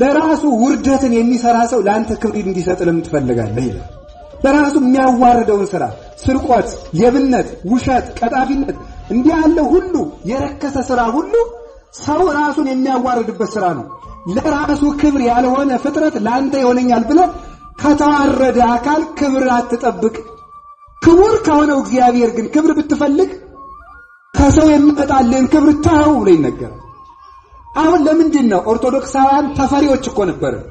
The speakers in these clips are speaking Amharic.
ለራሱ ውርደትን የሚሰራ ሰው ለአንተ ክብር እንዲሰጥ ለምን ትፈልጋለህ ይላል። ለራሱ የሚያዋርደውን ሥራ ስርቆት፣ ሌብነት፣ ውሸት፣ ቀጣፊነት እንዲህ ያለ ሁሉ የረከሰ ሥራ ሁሉ ሰው ራሱን የሚያዋርድበት ሥራ ነው። ለራሱ ክብር ያልሆነ ፍጥረት ለአንተ ይሆነኛል ብለህ ከተዋረደ አካል ክብር አትጠብቅ። ክቡር ከሆነው እግዚአብሔር ግን ክብር ብትፈልግ ከሰው የሚመጣልን ክብር ተው ብሎ ይነገራል። አሁን ለምንድን ነው ኦርቶዶክሳውያን ተፈሪዎች እኮ ነበርን፣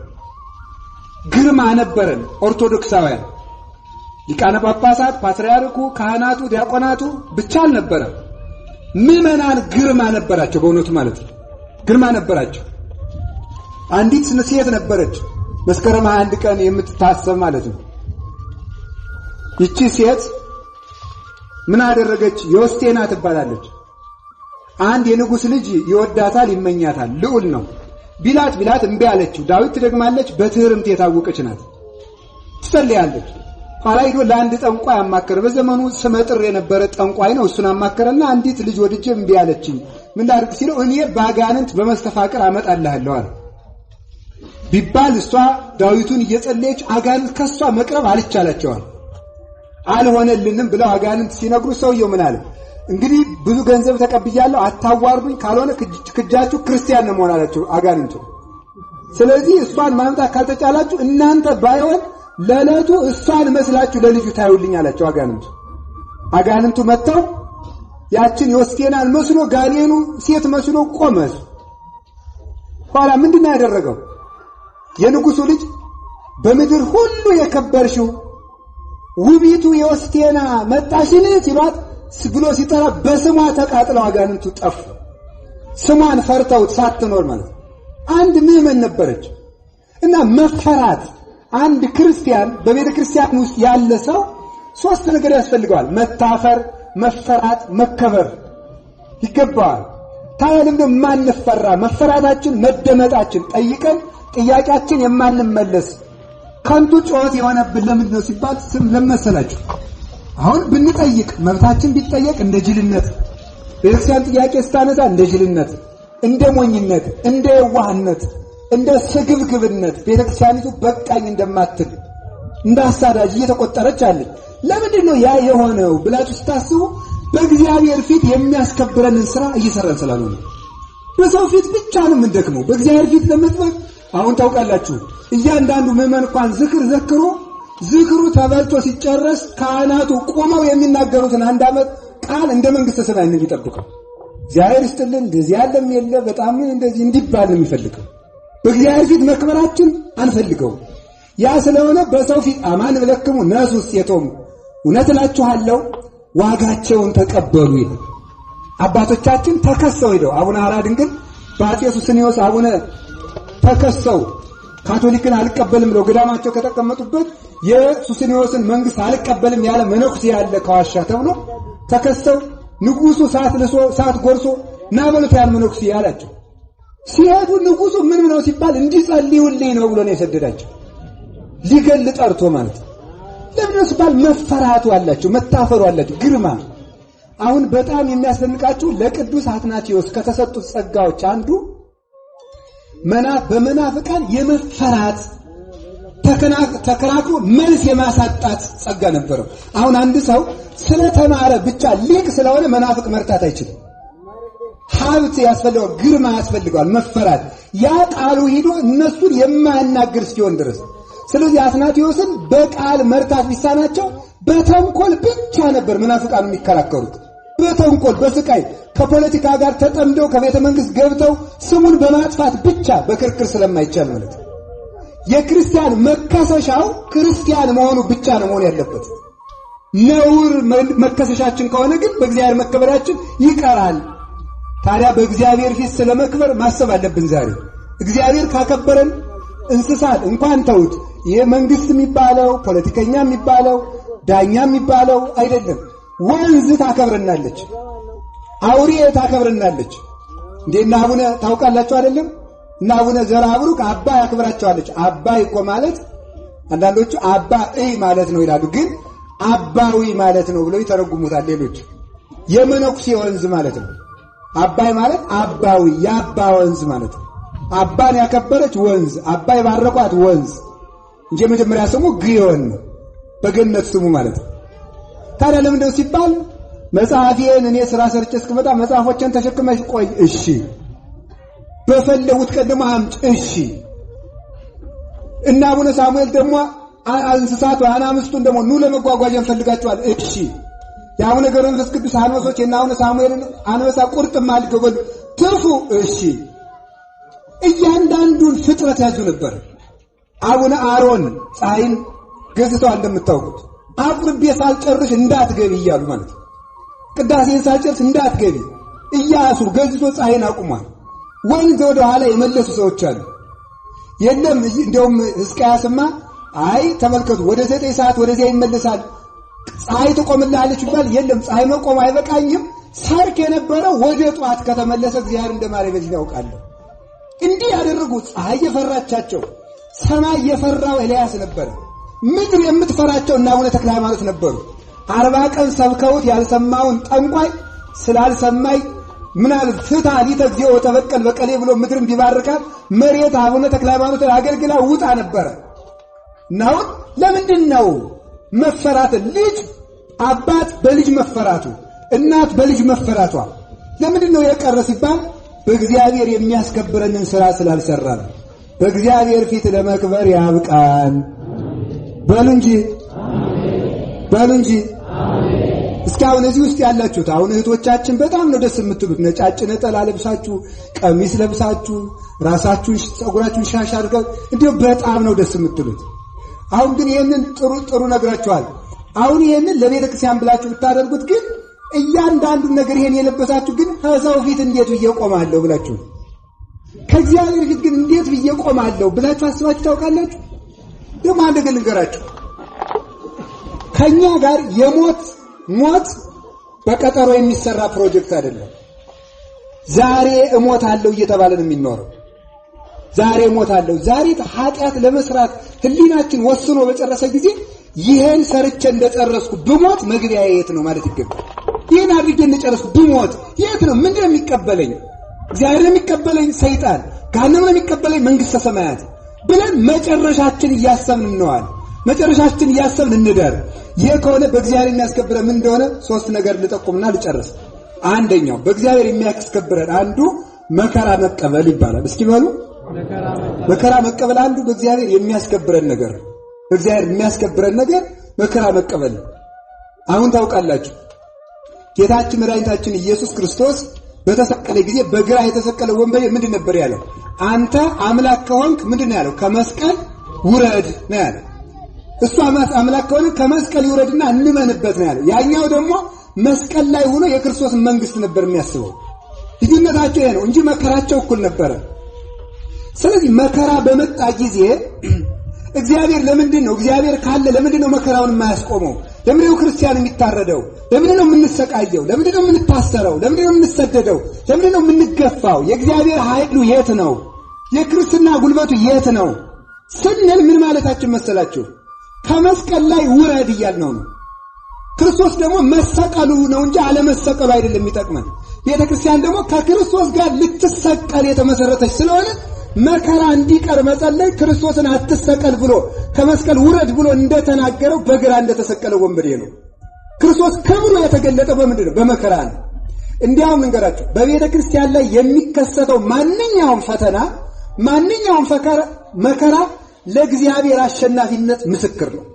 ግርማ ነበረን። ኦርቶዶክሳውያን ሊቃነ ጳጳሳት፣ ፓትርያርኩ፣ ካህናቱ፣ ዲያቆናቱ ብቻ አልነበረም። ምዕመናን ግርማ ነበራቸው። በእውነቱ ማለት ነው ግርማ ነበራቸው። አንዲት ሴት ነበረች መስከረም 21 ቀን የምትታሰብ ማለት ነው። ይቺ ሴት ምን አደረገች? ዮስቴና ትባላለች። አንድ የንጉሥ ልጅ ይወዳታል፣ ይመኛታል። ልዑል ነው። ቢላት እምቢ አለችው። ዳዊት ትደግማለች። በትህርምት የታወቀች ናት። ትጸልያለች። ኋላ ሄዶ ለአንድ ጠንቋይ አማከረ። በዘመኑ ስመጥር የነበረ ጠንቋይ ነው። እሱን አማከረና አንዲት ልጅ ወድጄ እምቢ አለችኝ፣ ምን ላድርግ ሲለው እኔ ባጋንንት በመስተፋቅር አመጣልሃለሁ አለ። ቢባል እሷ ዳዊቱን እየጸለየች አጋንንት ከሷ መቅረብ አልቻላቸዋል። አልሆነልንም ብለው አጋንንት ሲነግሩ ሰውየው ምን አለ? እንግዲህ ብዙ ገንዘብ ተቀብያለሁ፣ አታዋርዱኝ፣ ካልሆነ ክጃችሁ ክርስቲያን ነው መሆን አላቸው አጋንንቱ። ስለዚህ እሷን ማምጣት ካልተቻላችሁ እናንተ ባይሆን ለዕለቱ እሷን መስላችሁ ለልጁ ታዩልኝ አላቸው አጋንንቱ። አጋንንቱ መጥተው ያችን ዮስቴናን መስሎ ጋኔኑ ሴት መስሎ ቆመ። ኋላ ምንድነው ያደረገው? የንጉሱ ልጅ በምድር ሁሉ የከበርሽው ውቢቱ ዮስቴና መጣሽን ሲሏት ብሎ ሲጠራ በስሟ ተቃጥለው አጋንንቱ ጠፉ። ስሟን ፈርተውት ሳትኖር ማለት አንድ ምዕመን ነበረች እና መፈራት አንድ ክርስቲያን በቤተ ክርስቲያን ውስጥ ያለ ሰው ሶስት ነገር ያስፈልገዋል። መታፈር፣ መፈራት፣ መከበር ይገባዋል። ታየንም ደግሞ ማንፈራ መፈራታችን መደመጣችን ጠይቀን ጥያቄያችን የማንመለስ ከንቱ ጩኸት የሆነብን ለምንድን ነው ሲባል ስም ለመሰላችሁ አሁን ብንጠይቅ መብታችን ቢጠየቅ እንደ ጅልነት፣ ቤተክርስቲያን ጥያቄ ስታነሳ እንደ ጅልነት፣ እንደ ሞኝነት፣ እንደ የዋህነት፣ እንደ ስግብግብነት ቤተክርስቲያኒቱ በቃኝ እንደማትል እንደ አሳዳጅ እየተቆጠረች አለች። ለምንድን ነው ያ የሆነው ብላችሁ ስታስቡ በእግዚአብሔር ፊት የሚያስከብረንን ሥራ እየሰራን ስላልሆነ በሰው ፊት ብቻ ነው የምንደክመው። በእግዚአብሔር ፊት ለመጥበቅ አሁን ታውቃላችሁ እያንዳንዱ ምዕመን እንኳን ዝክሩ ተበልቶ ሲጨረስ ካህናቱ ቆመው የሚናገሩትን አንድ ዓመት ቃል እንደ መንግስተ ሰማይ ነው የሚጠብቀው። እግዚአብሔር ይስጥልን እንደዚህ ያለም የለ በጣም እንደዚህ እንዲባል ነው የሚፈልገው። በእግዚአብሔር ፊት መክበራችን አንፈልገው። ያ ስለሆነ በሰው ፊት አማን ብለክሙ ነሱስ የቶም እውነት እላችኋለሁ ዋጋቸውን ተቀበሉ ይላል። አባቶቻችን ተከሰው ሄደው አቡነ ሐራ ድንግል በአፄ ሱስንዮስ አቡነ ተከሰው ካቶሊክን አልቀበልም ብለው ገዳማቸው ከተቀመጡበት የሱስንዮስን መንግስት አልቀበልም ያለ መነኩሴ ያለ ከዋሻ ተብሎ ተከሰው ንጉሱ ሳት ጎርሶ ናበሉት ያን መነኩሴ ያላቸው ሲሄዱ ንጉሱ ምን ነው ሲባል እንዲጸልዩልኝ ነው ብሎ ነው የሰደዳቸው። ሊገል ጠርቶ ማለት ለምን ሲባል መፈራቱ አላቸው፣ መታፈሩ አላቸው፣ ግርማ። አሁን በጣም የሚያስደንቃችሁ ለቅዱስ አትናቴዎስ ከተሰጡት ጸጋዎች አንዱ በመናፍቃን የመፈራት ተከራክሮ መልስ የማሳጣት ጸጋ ነበረው። አሁን አንድ ሰው ስለተማረ ብቻ ሊቅ ስለሆነ መናፍቅ መርታት አይችልም። ሀብት ያስፈልገዋል፣ ግርማ ያስፈልገዋል፣ መፈራት። ያ ቃሉ ሄዶ እነሱን የማያናግር እስኪሆን ድረስ። ስለዚህ አትናቴዎስን በቃል መርታት ቢሳናቸው በተንኮል ብቻ ነበር መናፍቃን የሚከራከሩት። በተንኮል በስቃይ ከፖለቲካ ጋር ተጠምደው ከቤተ መንግስት ገብተው ስሙን በማጥፋት ብቻ በክርክር ስለማይቻል ማለት ነው። የክርስቲያን መከሰሻው ክርስቲያን መሆኑ ብቻ ነው መሆን ያለበት። ነውር መከሰሻችን ከሆነ ግን በእግዚአብሔር መከበራችን ይቀራል። ታዲያ በእግዚአብሔር ፊት ስለመክበር ማሰብ አለብን። ዛሬ እግዚአብሔር ካከበረን እንስሳት እንኳን ተውት፣ የመንግስት የሚባለው ፖለቲከኛ የሚባለው ዳኛ የሚባለው አይደለም። ወንዝ ታከብረናለች፣ አውሬ ታከብረናለች። እንደና አቡነ ታውቃላችሁ አይደለም? እና አቡነ ዘርአብሩክ አባ ያከብራቸዋለች። አባይ እኮ ማለት አንዳንዶቹ አባ ማለት ነው ይላሉ፣ ግን አባዊ ማለት ነው ብለው ይተረጉሙታል ሌሎች። የመነኩሴ ወንዝ ማለት ነው። አባይ ማለት አባዊ የአባ ወንዝ ማለት ነው። አባን ያከበረች ወንዝ፣ አባ የባረኳት ወንዝ እንጂ መጀመሪያ ስሙ ግዮን ነው፣ በገነት ስሙ ማለት ነው። ታዲያ ለምንድነው ሲባል መጽሐፌን እኔ ስራ ሰርቼ እስክመጣ መጽሐፎችን ተሸክመሽ ቆይ፣ እሺ። በፈለጉት ቀን ደግሞ አምጪ፣ እሺ። እና አቡነ ሳሙኤል ደግሞ እንስሳቱ አናምስቱን ደግሞ ኑ ለመጓጓዣ እንፈልጋቸዋል፣ እሺ። የአቡነ ገብረ መንፈስ ቅዱስ አንበሶች እና አቡነ ሳሙኤልን አንበሳ ቁርጥም አልገበሉ ትፉ፣ እሺ። እያንዳንዱን ፍጥረት ያዙ ነበር። አቡነ አሮን ፀሐይን ገዝተዋል እንደምታውቁት። አቁርቤ ሳልጨርስ እንዳትገቢ እያሉ ማለት ነው። ቅዳሴን ሳልጨርስ እንዳትገቢ እያሱ ገዝቶ ፀሐይን አቁሟል። ወንዝ ወደ ኋላ የመለሱ ሰዎች አሉ። የለም እንደውም ሕዝቅያስማ አይ ተመልከቱ ወደ 9 ሰዓት ወደዚያ ይመለሳል ፀሐይ ትቆምልሃለች ይባል፣ የለም ፀሐይ መቆም አይበቃኝም፣ ሰርክ የነበረው ወደ ጧት ከተመለሰ እግዚአብሔር እንደማረ በዚህ ያውቃል። እንዲህ ያደረጉ ፀሐይ የፈራቻቸው ሰማይ የፈራው ኤልያስ ነበር። ምድር የምትፈራቸው እና አቡነ ተክለ ሃይማኖት ነበሩ። 40 ቀን ሰብከውት ያልሰማውን ጠንቋይ ስላልሰማይ ምናል ፍታ ሊተግዚኦ ተበቀል በቀሌ ብሎ ምድርን ቢባርካት መሬት አቡነ ተክለ ሃይማኖት አገልግላ ውጣ ነበር። ነው ለምንድን ነው መፈራት? ልጅ አባት በልጅ መፈራቱ፣ እናት በልጅ መፈራቷ ለምንድን ነው የቀረ ሲባል በእግዚአብሔር የሚያስከብረንን ሥራ ስላልሰራን። በእግዚአብሔር ፊት ለመክበር ያብቃን። በሉ እንጂ እስካሁን እዚህ ውስጥ ያላችሁት አሁን እህቶቻችን በጣም ነው ደስ የምትሉት። ነጫጭ ነጠላ ለብሳችሁ ቀሚስ ለብሳችሁ ራሳችሁን ጸጉራችሁን ሻሽ አድርጋችሁ እንዲሁ በጣም ነው ደስ የምትሉት። አሁን ግን ይሄንን ጥሩ ነግራችኋል። አሁን ይሄንን ለቤተ ክርስቲያን ብላችሁ ብታደርጉት ግን እያንዳንዱ ነገር ይሄን የለበሳችሁ ግን ከሰው ፊት እንዴት ብዬ ቆማለሁ ብላችሁ ከእግዚአብሔር ፊት ግን እንዴት ብዬ ቆማለሁ ብላችሁ አስባችሁ ታውቃላችሁ? ደግሞ አንድ ነገር ልንገራችሁ። ከኛ ጋር ሞት በቀጠሮ የሚሰራ ፕሮጀክት አይደለም። ዛሬ እሞታለሁ እየተባለ ነው የሚኖረው። ዛሬ እሞታለሁ። ዛሬ ኃጢአት ለመስራት ህሊናችን ወስኖ በጨረሰ ጊዜ ይሄን ሰርቼ እንደጨረስኩ ብሞት መግቢያ የት ነው ማለት ይገባል። ይሄን አድርጌ እንደጨረስኩ ብሞት የት ነው? ምንድነው የሚቀበለኝ? እግዚአብሔር የሚቀበለኝ ሰይጣን፣ ገሃነም የሚቀበለኝ መንግስተ ሰማያት ብለን መጨረሻችን እያሰብን እንዋል። መጨረሻችን እያሰብን እንደር። ይሄ ከሆነ በእግዚአብሔር የሚያስከብረን ምን እንደሆነ 3 ነገር ልጠቁምና ልጨርስ። አንደኛው በእግዚአብሔር የሚያስከብረን አንዱ መከራ መቀበል ይባላል። እስኪ በሉ መከራ መቀበል አንዱ በእግዚአብሔር የሚያስከብረን ነገር ነው። በእግዚአብሔር የሚያስከብረን ነገር መከራ መቀበል። አሁን ታውቃላችሁ ጌታችን መድኃኒታችን ኢየሱስ ክርስቶስ በተሰቀለ ጊዜ በግራ የተሰቀለ ወንበዴ ምንድን ነበር ያለው? አንተ አምላክ ከሆንክ ምንድን ነው ያለው? ከመስቀል ውረድ ነው ያለው። እሱ አምላክ ከሆነ ከመስቀል ይውረድና እንመንበት ነው ያለው። ያኛው ደግሞ መስቀል ላይ ሆኖ የክርስቶስን መንግስት ነበር የሚያስበው። ልዩነታቸው ይሄ ነው እንጂ መከራቸው እኩል ነበረ። ስለዚህ መከራ በመጣ ጊዜ እግዚአብሔር ለምንድን ነው እግዚአብሔር ካለ ለምንድን ነው መከራውን የማያስቆመው? ለምንድን ነው ክርስቲያን የሚታረደው? ለምንድን ነው የምንሰቃየው? ለምንድን ነው የምንታሰረው? ለምንድን ነው የምንሰደደው? ለምንድን ነው የምንገፋው? የእግዚአብሔር ኃይሉ የት ነው? የክርስትና ጉልበቱ የት ነው ስንል ምን ማለታችን መሰላችሁ? ከመስቀል ላይ ውረድ እያልነው ነው። ክርስቶስ ደግሞ መሰቀሉ ነው እንጂ አለመሰቀሉ አይደለም የሚጠቅመን። ቤተክርስቲያን ደግሞ ከክርስቶስ ጋር ልትሰቀል የተመሰረተች ስለሆነ መከራ እንዲቀር መጸለይ ክርስቶስን አትሰቀል ብሎ ከመስቀል ውረድ ብሎ እንደተናገረው በግራ እንደተሰቀለ ወንበዴ ነው። ክርስቶስ ክብሩ የተገለጠው በምንድን ነው? በመከራ ነው። እንዲያውም እንገራችሁ በቤተ ክርስቲያን ላይ የሚከሰተው ማንኛውም ፈተና ማንኛውም መከራ ለእግዚአብሔር አሸናፊነት ምስክር ነው።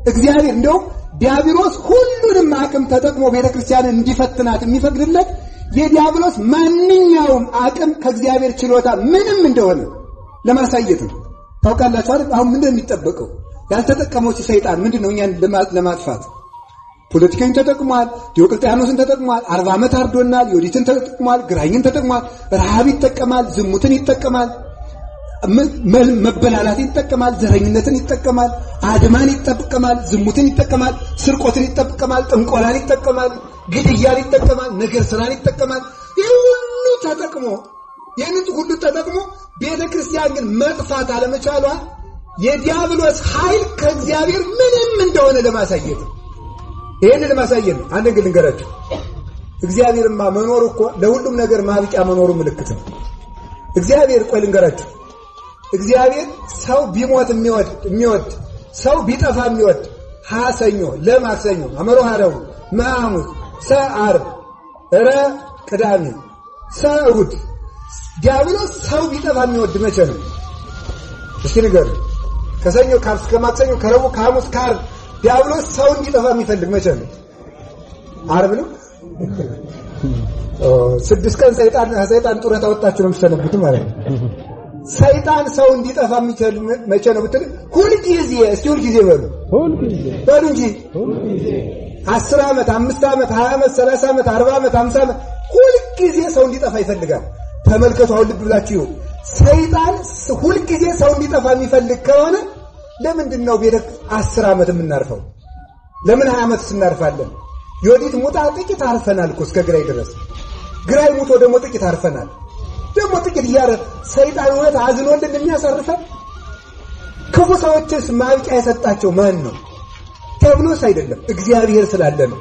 እግዚአብሔር እንደው ዲያብሎስ ሁሉንም አቅም ተጠቅሞ ቤተ ክርስቲያንን እንዲፈትናት የሚፈቅድለት የዲያብሎስ ማንኛውም አቅም ከእግዚአብሔር ችሎታ ምንም እንደሆነ ለማሳየት ነው። ታውቃላችሁ አይደል? አሁን ምንድነው የሚጠበቀው? ያልተጠቀመው ሰይጣን ምንድነው? እኛን ለማጥፋት ፖለቲከኞችን ተጠቅሟል። ዲዮቅልጥያኖስን ተጠቅሟል። 40 ዓመት አርዶናል። ዮዲትን ተጠቅሟል። ግራኝን ተጠቅሟል። ረሃብ ይጠቀማል። ዝሙትን ይጠቀማል። መበላላትን ይጠቀማል። ዘረኝነትን ይጠቀማል። አድማን ይጠቀማል። ዝሙትን ይጠቀማል። ስርቆትን ይጠቀማል። ጥንቆላን ይጠቀማል። ግድያን ይጠቀማል። ነገር ስራን ይጠቀማል። ይህ ሁሉ ተጠቅሞ ቤተ ክርስቲያን ግን መጥፋት አለመቻሏ የዲያብሎስ ኃይል ከእግዚአብሔር ምንም እንደሆነ ለማሳየት ነው። ይሄን ለማሳየት ነው። አንድ ግን ልንገራችሁ፣ እግዚአብሔርማ መኖር እኮ ለሁሉም ነገር ማብቂያ መኖሩ ምልክት ነው። እግዚአብሔር ቆይ ልንገራችሁ እግዚአብሔር ሰው ቢሞት የሚወድ ሰው ቢጠፋ የሚወድ ሐሰኞ ለማክሰኞ አመሮሃ ረቡዕ ማሙስ ሰዓርብ እረ ቅዳሜ ሰዑድ ዲያብሎስ ሰው ቢጠፋ የሚወድ መቼ ነው? እስኪ ንገሩ። ከሰኞ ከማክሰኞ ከረቡዕ ከሐሙስ ከዓርብ ዲያብሎስ ሰው እንዲጠፋ የሚፈልግ መቼ ነው? ዓርብ ነው። 6 ቀን ሰይጣን ጡረታ ወጣችሁ ነው የምትሰነብቱ ማለት ነው። ሰይጣን ሰው እንዲጠፋ የሚችል መቼ ነው ብትል ሁልጊዜ እስቲ ሁልጊዜ በሉ እንጂ 10 ዓመት 5 ዓመት 20 ዓመት 30 ዓመት 40 ዓመት 50 ዓመት ሁልጊዜ ሰው እንዲጠፋ ይፈልጋል። ተመልከቱ አሁን ልብ ብላችሁ ሰይጣን ሁልጊዜ ሰው እንዲጠፋ የሚፈልግ ከሆነ ለምንድን ነው ቤተ 10 ዓመት የምናርፈው? ለምን 20 ዓመት እናርፋለን? ዮዲት ሙጣ ጥቂት አርፈናል እኮ እስከ ግራይ ድረስ ግራይ ሙቶ ደግሞ ጥቂት አርፈናል። ደግሞ ጥቂት እያረፈ ሰይጣን እውነት አዝኖልን የሚያሳርፈን? ክፉ ሰዎችስ ማብቂያ የሰጣቸው ማን ነው? ዲያብሎስ አይደለም፣ እግዚአብሔር ስላለ ነው።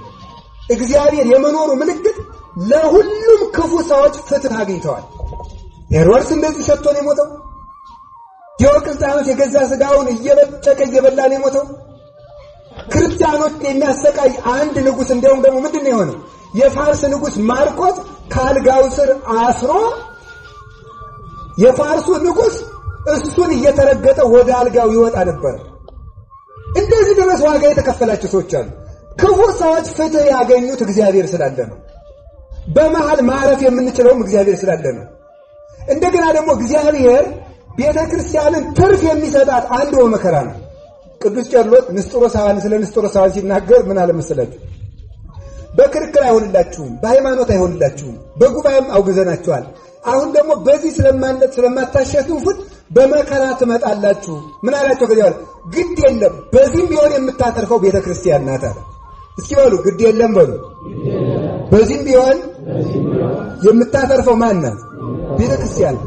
እግዚአብሔር የመኖሩ ምልክት ለሁሉም ክፉ ሰዎች ፍትህ አግኝተዋል። ሄሮድስ እንደዚህ ሰጥቶ ነው የሞተው። ዲዮቅልጥያኖስ የገዛ ስጋውን እየበጨቀ እየበላ ነው የሞተው። ክርስቲያኖች የሚያሰቃይ አንድ ንጉስ እንደውም ደግሞ ምንድነው የሆነው? የፋርስ ንጉስ ማርቆስ ካልጋው ስር አስሮ የፋርሱ ንጉስ እሱን እየተረገጠ ወደ አልጋው ይወጣ ነበር። እንደዚህ ድረስ ዋጋ የተከፈላቸው ሰዎች አሉ። ክፉ ሰዎች ፍትህ ያገኙት እግዚአብሔር ስላለ ነው። በመሃል ማረፍ የምንችለውም እግዚአብሔር ስላለ ነው። እንደገና ደግሞ እግዚአብሔር ቤተክርስቲያንን ትርፍ የሚሰጣት አንዱ በመከራ ነው። ቅዱስ ቄርሎስ ንስጥሮሳውያን ስለ ንስጥሮሳውያን ሲናገር ምን አለ መሰላችሁ? በክርክር አይሆንላችሁም፣ በሃይማኖት አይሆንላችሁም፣ በጉባኤም አውግዘናችኋል። አሁን ደግሞ በዚህ ስለማታሸንፉት በመከራ ትመጣላችሁ። ምን አላቸው? ከዚያ ግድ የለም በዚህም ቢሆን የምታተርፈው ቤተክርስቲያን ናት አለ። እስኪ በሉ ግድ የለም በሉ። በዚህም ቢሆን የምታተርፈው ማን ናት? ቤተክርስቲያን።